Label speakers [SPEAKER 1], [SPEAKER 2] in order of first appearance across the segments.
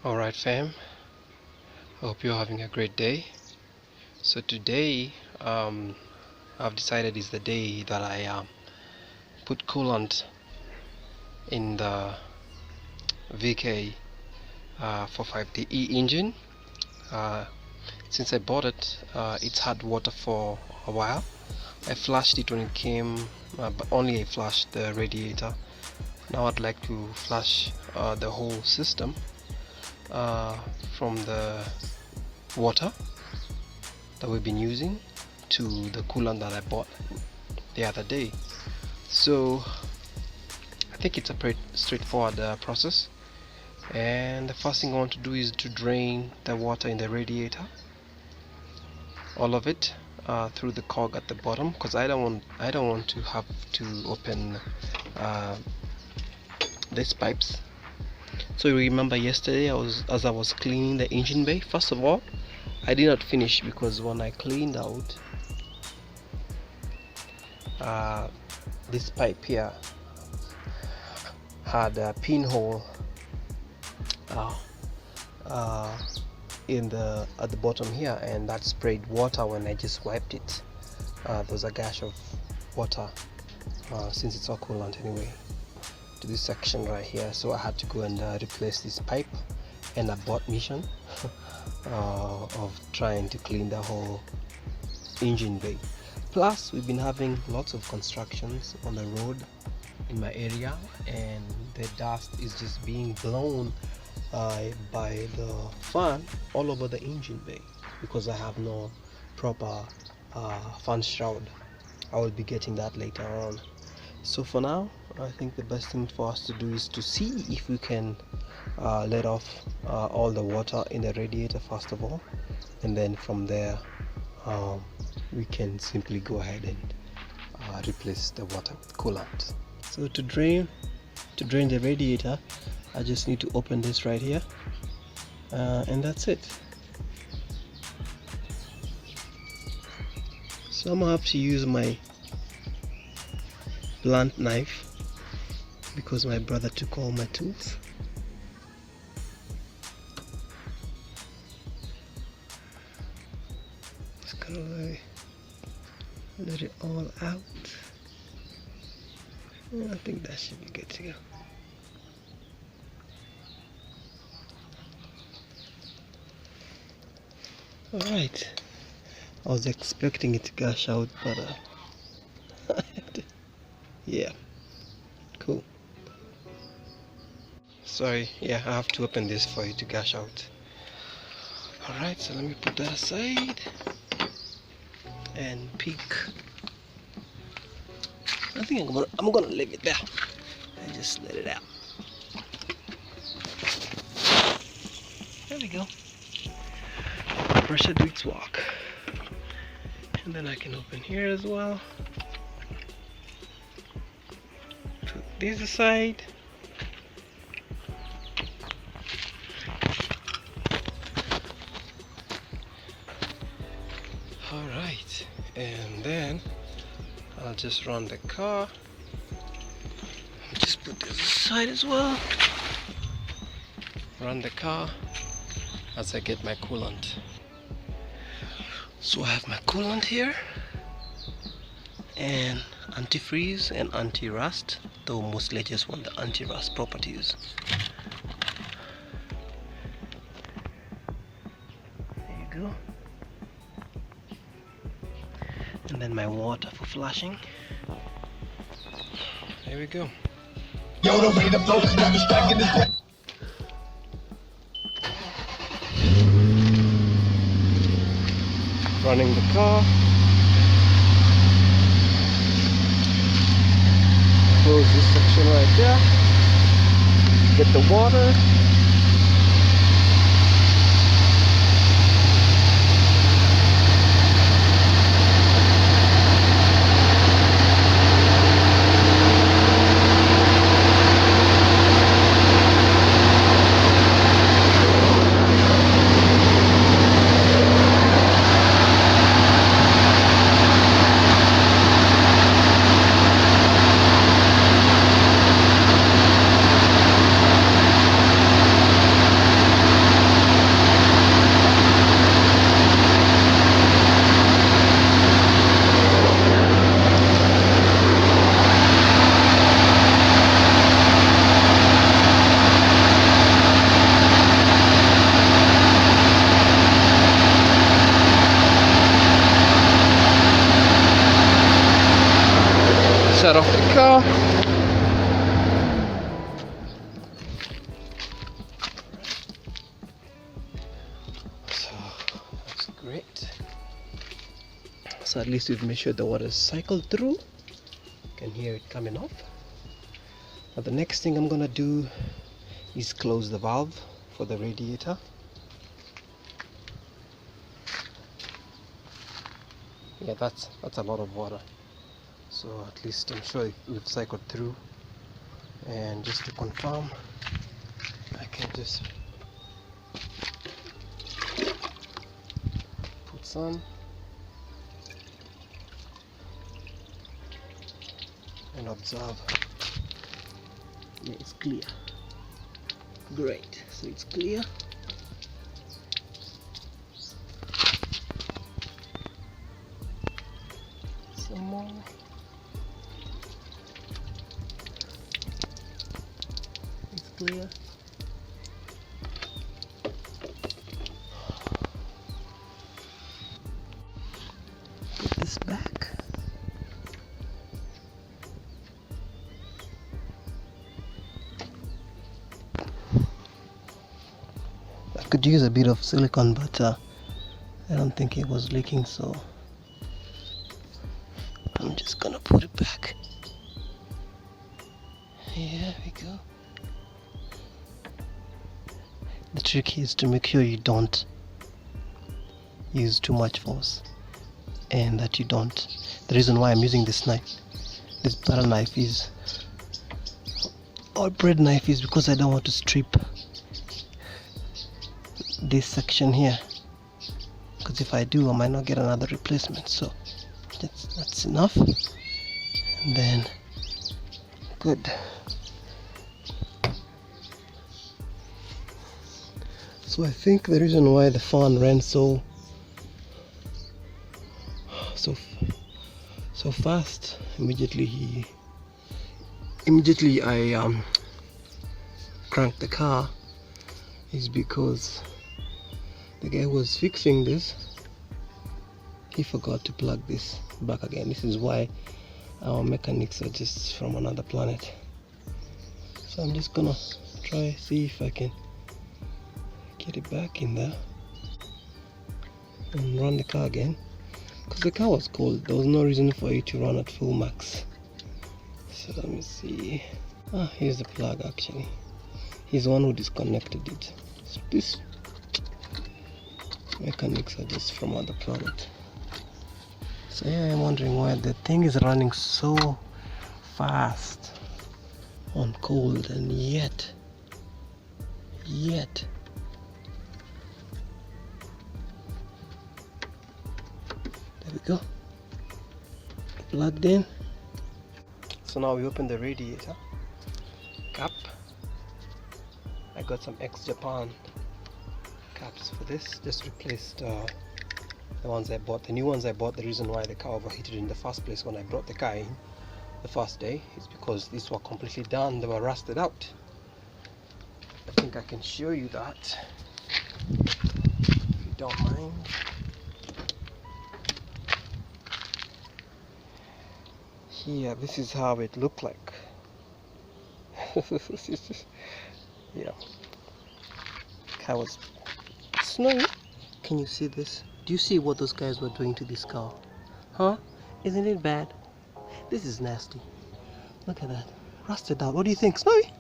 [SPEAKER 1] Alright fam, I hope you're having a great day. So today I've decided is the day that I put coolant in the VK 45DE engine. Since I bought it, it's had water for a while. I flashed it when it came, but only I flashed the radiator. Now I'd like to flash the whole system from the water that we've been using to the coolant that I bought the other day. So I think it's a pretty straightforward process, and the first thing I want to do is to drain the water in the radiator, all of it, through the cog at the bottom, because I don't want to have to open these pipes. So you remember yesterday as I was cleaning the engine bay, first of all I did not finish because when I cleaned out this pipe here had a pinhole at the bottom here, and that sprayed water when I just wiped it. There was a gush of water, since it's all coolant anyway, to this section right here. So I had to go and replace this pipe, and a bought mission of trying to clean the whole engine bay. Plus we've been having lots of constructions on the road in my area, and the dust is just being blown by the fan all over the engine bay because I have no proper fan shroud. I will be getting that later on. So for now, I think the best thing for us to do is to see if we can let off all the water in the radiator first of all, and then from there we can simply go ahead and replace the water with coolant. So to drain the radiator, I just need to open this right here, and that's it. So I'm gonna have to use my blunt knife because my brother took all my tools. Just gonna let it all out. I think that should be good to go. Alright, I was expecting it to gush out, but yeah, cool. Sorry, yeah, I have to open this for it to gush out. Alright, so let me put that aside and pick. I think I'm gonna leave it there and just let it out. There we go. Pressure do its work. And then I can open here as well. Put this aside. Alright, and then I'll just run the car. Just put this aside as well. Run the car as I get my coolant. So I have my coolant here, and antifreeze and anti-rust, though mostly I just want the anti-rust properties. There you go. And then my water for flashing. There we go. Running the car. Close this section right there. Get the water. So at least we've made sure the water is cycled through. You can hear it coming off. Now the next thing I'm gonna do is close the valve for the radiator. Yeah, that's a lot of water. So at least I'm sure we've cycled through. And just to confirm, I can just put some and observe. Yeah, it's clear. Great, so it's clear. Some more. It's clear. Put this back. I could use a bit of silicone, but I don't think it was leaking, so I'm just gonna put it back. Here we go. The trick is to make sure you don't use too much force, and that you don't. The reason why I'm using this knife, this butter knife or bread knife, is because I don't want to strip this section here, because if I do I might not get another replacement. So that's enough, and then good. So I think the reason why the fan ran so fast, immediately I cranked the car, is because the guy who was fixing this, he forgot to plug this back again. This is why our mechanics are just from another planet. So I'm just gonna try see if I can get it back in there and run the car again, because the car was cold. There was no reason for it to run at full max. So let me see. Here's the plug. Actually, he's the one who disconnected it. So this mechanics are just from other planet. So yeah, I'm wondering why the thing is running so fast on cold, and yet there we go, plugged in. So now we open the radiator cap. I got some ex-Japan caps for this. Just replaced the ones I bought, the new ones I bought. The reason why the car overheated in the first place when I brought the car in the first day is because these were completely done, they were rusted out. I think I can show you that if you don't mind. Here, this is how it looked like. Yeah, car was snowy. Can you see this? Do you see what those guys were doing to this car? Huh? Isn't it bad? This is nasty. Look at that, rusted out. What do you think, Snowy?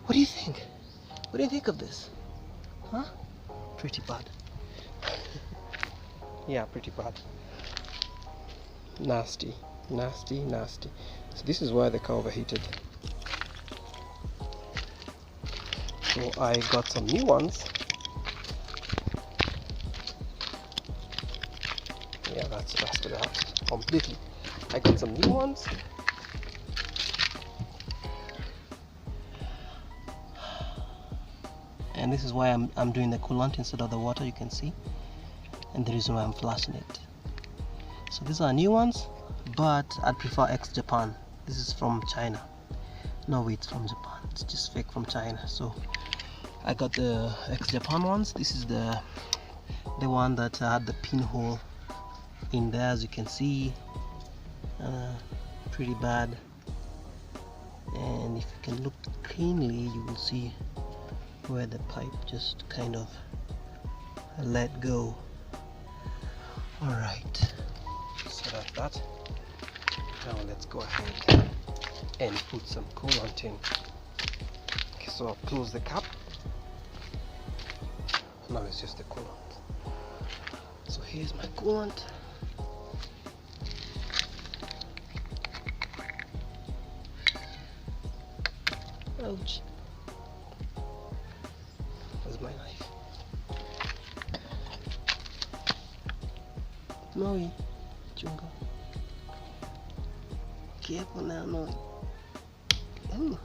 [SPEAKER 1] What do you think? What do you think of this? Huh? Pretty bad. Yeah, pretty bad. Nasty. So this is why the car overheated. So I got some new ones. Yeah, that's rusted out completely. I got some new ones. And this is why I'm doing the coolant instead of the water, you can see, and the reason why I'm flashing it. So these are new ones, but I'd prefer ex-Japan. This is from China. No, it's from Japan. It's just fake from China. So I got the ex-Japan ones. This is the one that had the pinhole in there, as you can see. Pretty bad. And if you can look keenly, you will see where the pipe just kind of let go. Alright, So that's that. Now let's go ahead and put some coolant in. Okay, so I'll close the cap. Now it's just the coolant. So here's my coolant. Ouch. Where's my knife? No, Jungle. Careful now, no. Ooh.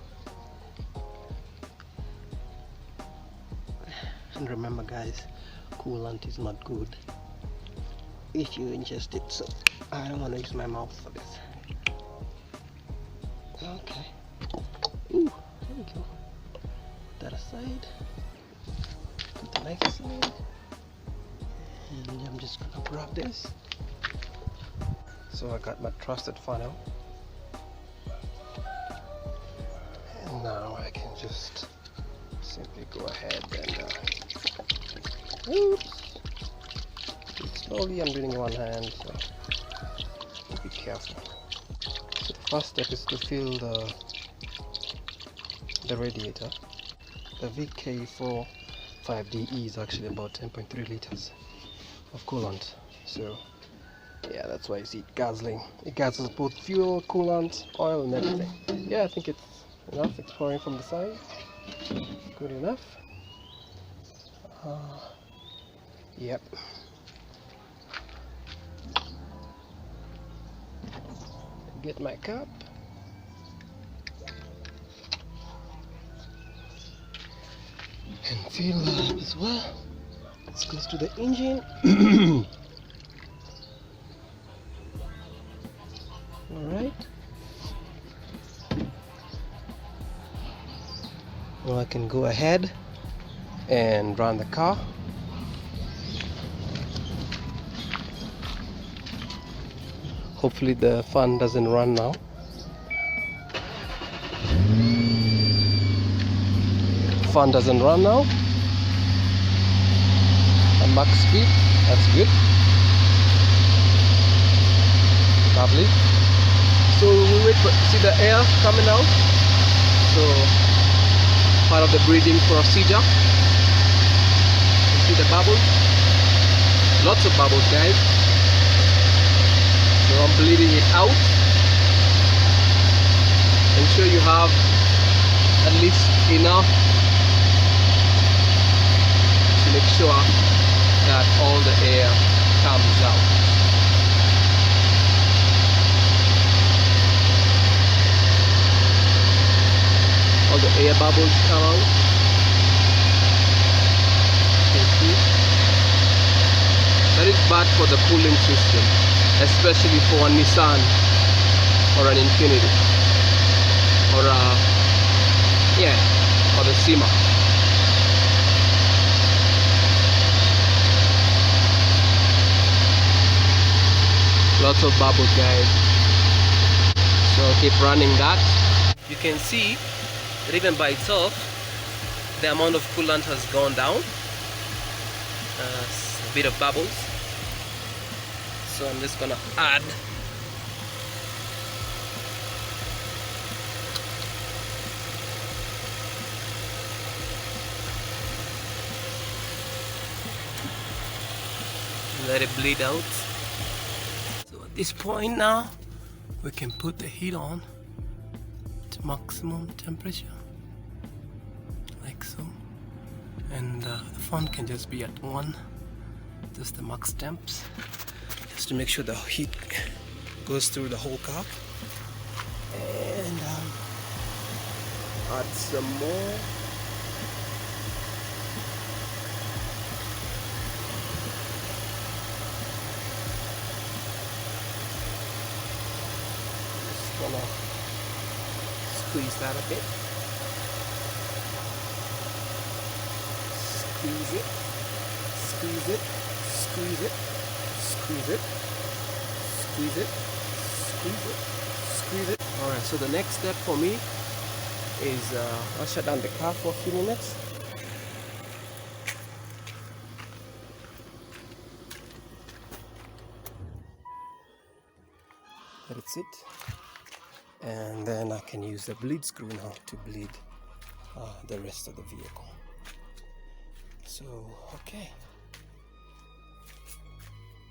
[SPEAKER 1] And remember, guys, coolant is not good if you ingest it, so I don't want to use my mouth for this. Okay. Ooh, there we go. Put that aside. Put the knife aside. And I'm just gonna grab this. So I got my trusted funnel. And now I can just simply go ahead and oops. Slowly, I'm doing one hand, so be careful. So the first step is to fill the radiator. The VK45DE is actually about 10.3 liters of coolant. So yeah, that's why you see it guzzling. It guzzles both fuel, coolant, oil, and everything. Yeah, I think it's enough. It's pouring from the side. Good enough. Yep. Get my cup. And fill up as well. This goes to the engine. Alright. Now I can go ahead and run the car. Hopefully the fan doesn't run now. Fan doesn't run now. At max speed, that's good. Lovely. So we wait for, see the air coming out. So part of the breathing procedure. You see the bubbles? Lots of bubbles, guys. So I'm bleeding it out. Ensure you have at least enough to make sure that all the air comes out. All the air bubbles come out. You can see. That is bad for the cooling system, especially for a Nissan or an Infinity or or the Sima. Lots of bubbles, guys. So keep running that. You can see that even by itself the amount of coolant has gone down. A bit of bubbles. So I'm just gonna add let it bleed out. So at this point now we can put the heat on to maximum temperature like so, and the fan can just be at 1, just the max temps, just to make sure the heat goes through the whole car. And add some more. Just gonna squeeze that a bit. Squeeze it, squeeze it, squeeze it, squeeze it, squeeze it, squeeze it, squeeze it. Alright, so the next step for me is I'll shut down the car for a few minutes. fix it, and then I can use the bleed screw now to bleed the rest of the vehicle. So okay,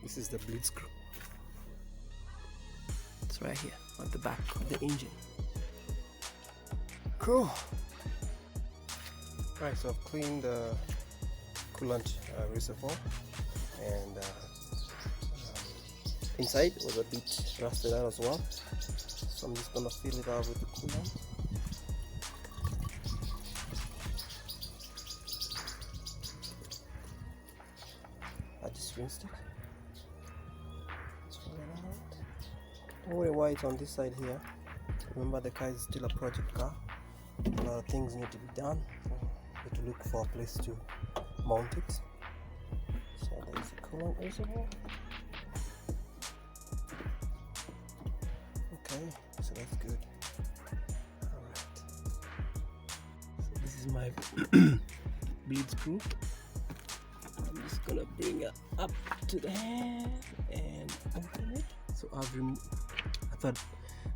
[SPEAKER 1] this is the bleed screw. It's right here at the back of the engine. Cool. Right, so I've cleaned the coolant reservoir, and inside was a bit rusted out as well, so I'm just gonna fill it out with the coolant. I just rinsed it. Let's fill it out. Don't worry why it's on this side here. Remember, the car is still a project car. A lot of things need to be done. You need to look for a place to mount it. So there's the coolant reservoir. Okay, so that's good. Alright. So this is my bleed screw. I'm just gonna bring it up to the head and open it. So I thought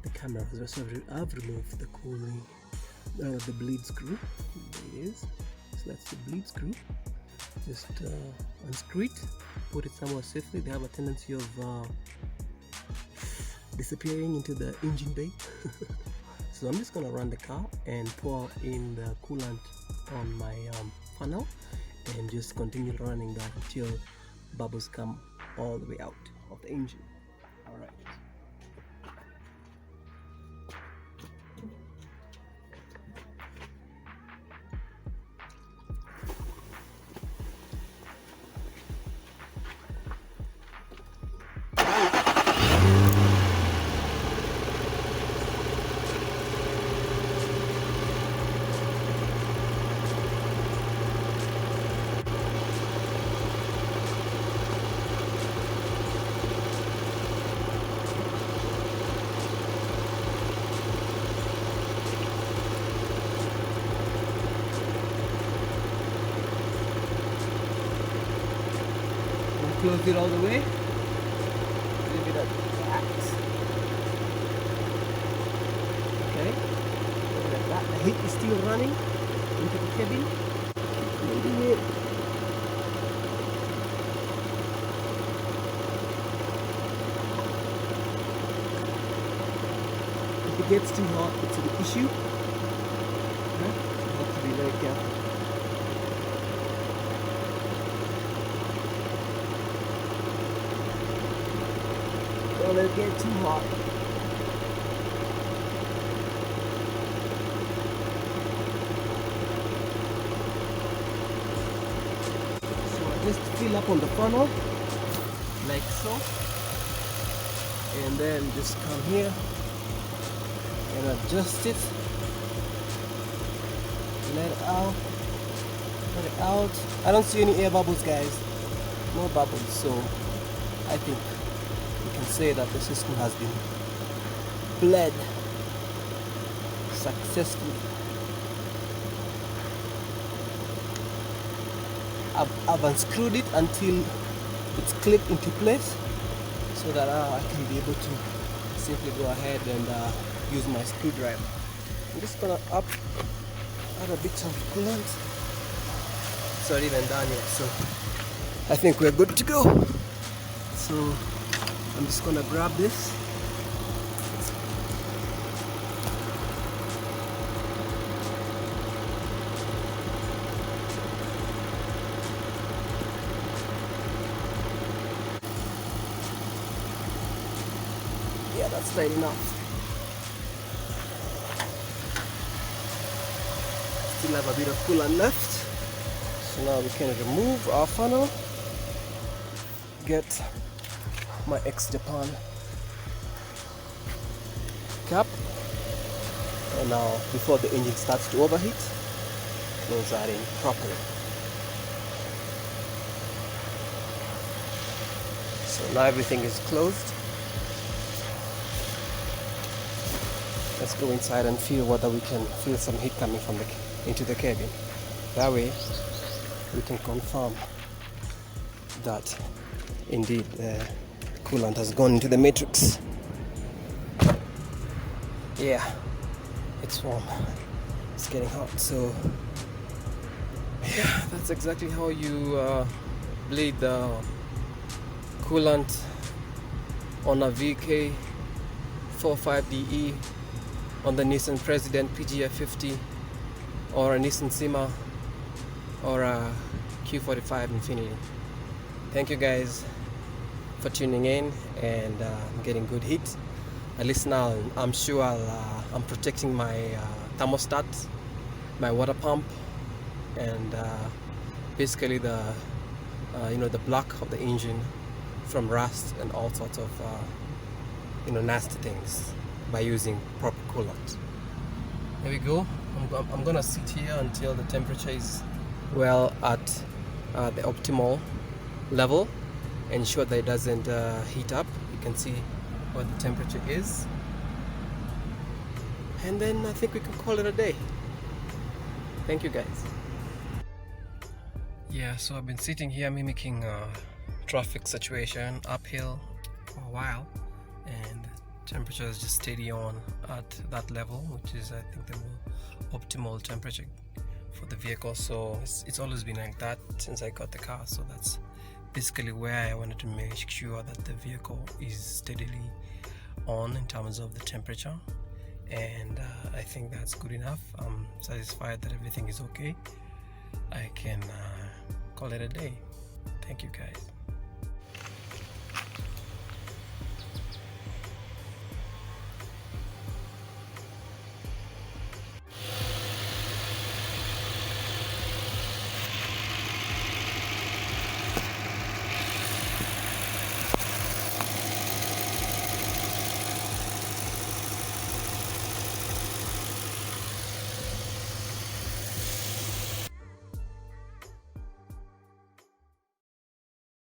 [SPEAKER 1] the camera was so I've removed the cooling, the bleed screw. There it is. So that's the bleed screw. Just unscrew it, put it somewhere safely. They have a tendency of disappearing into the engine bay. So I'm just gonna run the car and pour in the coolant on my funnel, and just continue running that until bubbles come all the way out of the engine. All right. Close it all the way. Leave it at that. Okay. Look at that. The heat is still running into the cabin. Maybe it. If it gets too hot, it's an issue. Okay? You have to be very careful. Don't let it get too hot. So I just fill up on the funnel like so, and then just come here and adjust it. Let it out. Let it out. I don't see any air bubbles, guys. No bubbles, so I think we can say that the system has been bled successfully. I've unscrewed it until it's clipped into place, so that I can be able to simply go ahead and use my screwdriver. I'm just gonna add a bit of coolant. It's not even done yet, so I think we're good to go. So I'm just gonna grab this. Yeah, that's tight enough. Still have a bit of coolant left. So now we can remove our funnel, get my ex-Japan cap, and now before the engine starts to overheat, close that in properly. So now everything is closed. Let's go inside and feel whether we can feel some heat coming from into the cabin. That way we can confirm that indeed the coolant has gone into the matrix. yeah, it's warm, it's getting hot. So yeah, that's exactly how you bleed the coolant on a VK 45DE on the Nissan President PGF50 or a Nissan Sima or a Q45 Infinity. Thank you guys for tuning in and getting good heat. At least now I'm sure I'm protecting my thermostat, my water pump, and basically the the block of the engine from rust and all sorts of nasty things by using proper coolant. There we go. I'm gonna sit here until the temperature is well at the optimal level. Ensure that it doesn't heat up. You can see what the temperature is, and then I think we can call it a day. Thank you guys. Yeah, so I've been sitting here mimicking a traffic situation uphill for a while, and temperature is just steady on at that level, which is I think the more optimal temperature for the vehicle. So it's always been like that since I got the car. So that's basically where I wanted to make sure that the vehicle is steadily on in terms of the temperature, and I think that's good enough. I'm satisfied that everything is okay. I can call it a day. Thank you guys.